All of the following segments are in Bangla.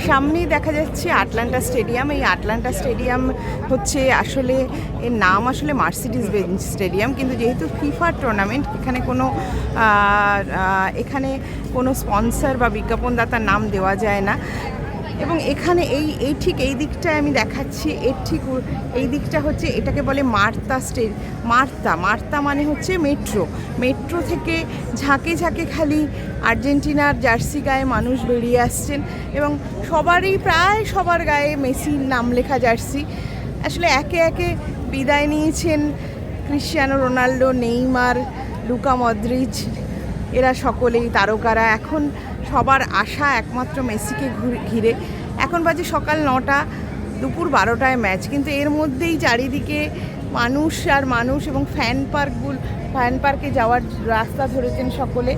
সামনেই দেখা যাচ্ছে আটলান্টা স্টেডিয়াম। এই আটলান্টা স্টেডিয়াম হচ্ছে আসলে এর নাম আসলে মার্সিডিজ বেঞ্জ স্টেডিয়াম, কিন্তু যেহেতু ফিফা টুর্নামেন্ট এখানে কোনো স্পন্সর বা বিজ্ঞাপনদাতার নাম দেওয়া যায় না। এবং এখানে এই ঠিক এই দিকটায় আমি দেখাচ্ছি, এর ঠিক এই দিকটা হচ্ছে, এটাকে বলে মার্তা মানে হচ্ছে মেট্রো থেকে ঝাঁকে ঝাঁকে খালি আর্জেন্টিনার জার্সি গায়ে মানুষ বেরিয়ে আসছেন এবং প্রায় সবার গায়ে মেসির নাম লেখা জার্সি। আসলে একে একে বিদায় নিয়েছেন Cristiano Ronaldo, Neymar, Luka Modric, এরা সকলেই তারকারা। এখন সবার আশা একমাত্র মেসিকে ঘিরে। এখন বাজে সকাল 9টা, দুপুর 12টায় ম্যাচ, কিন্তু এর মধ্যেই চারিদিকে মানুষ আর মানুষ। এবং ফ্যান পার্কে যাওয়ার রাস্তা ধরেছেন সকলে।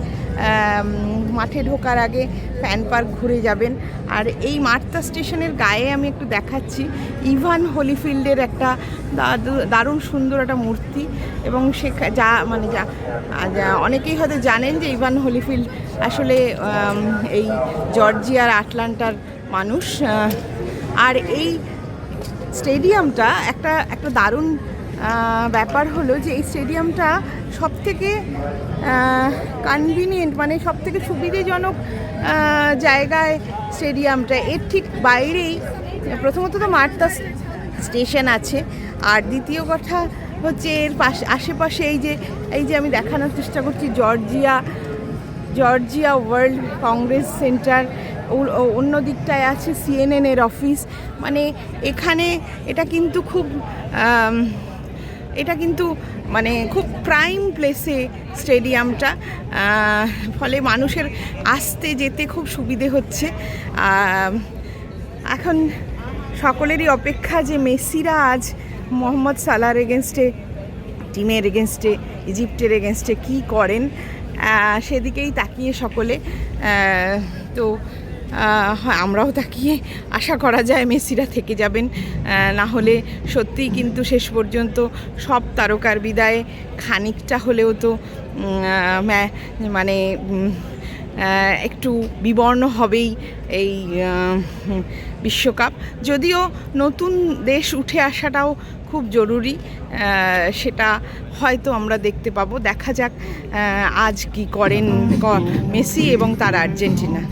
মাঠে ঢোকার আগে ফ্যান পার্ক ঘুরে যাবেন। আর এই মার্তা স্টেশনের গায়ে আমি একটু দেখাচ্ছি ইভান হোলিফিল্ডের একটা দারুণ সুন্দর একটা মূর্তি। এবং অনেকেই হয়তো জানেন যে ইভান হোলিফিল্ড আসলে এই জর্জিয়ার আটলান্টার মানুষ। আর এই স্টেডিয়ামটা একটা দারুণ ব্যাপার হলো যে এই স্টেডিয়ামটা সবথেকে কনভিনিয়েন্ট, মানে সবথেকে সুবিধাজনক জায়গায় স্টেডিয়ামটা। এর ঠিক বাইরেই প্রথমত তো মার্তা স্টেশন আছে, আর দ্বিতীয় কথা হচ্ছে এর আশেপাশে এই যে আমি দেখানোর চেষ্টা করছি জর্জিয়া ওয়ার্ল্ড কংগ্রেস সেন্টার, অন্য দিকটায় আছে CNN এর অফিস। মানে এখানে এটা কিন্তু খুব প্রাইম প্লেসে স্টেডিয়ামটা, ফলে মানুষের আসতে যেতে খুব সুবিধে হচ্ছে। এখন সকলেরই অপেক্ষা যে মেসিরা আজ মোহাম্মদ সালাহর এগেনস্টে, টিমের এগেনস্টে, ইজিপ্টের এগেনস্টে কী করেন, সেদিকেই তাকিয়ে সকলে। তো আমরাও তাকিয়ে আশা করা যায় মেসিরা থেকে যাবেন, না হলে সত্যিই কিন্তু শেষ পর্যন্ত সব তারকার বিদায়ে খানিকটা হলেও তো মানে একটু বিবর্ণ হবেই এই বিশ্বকাপ। যদিও নতুন দেশ উঠে আসাটাও খুব জরুরি, সেটা হয়তো আমরা দেখতে পাবো। দেখা যাক আজ কি করেন মেসি এবং তার আর্জেন্টিনা।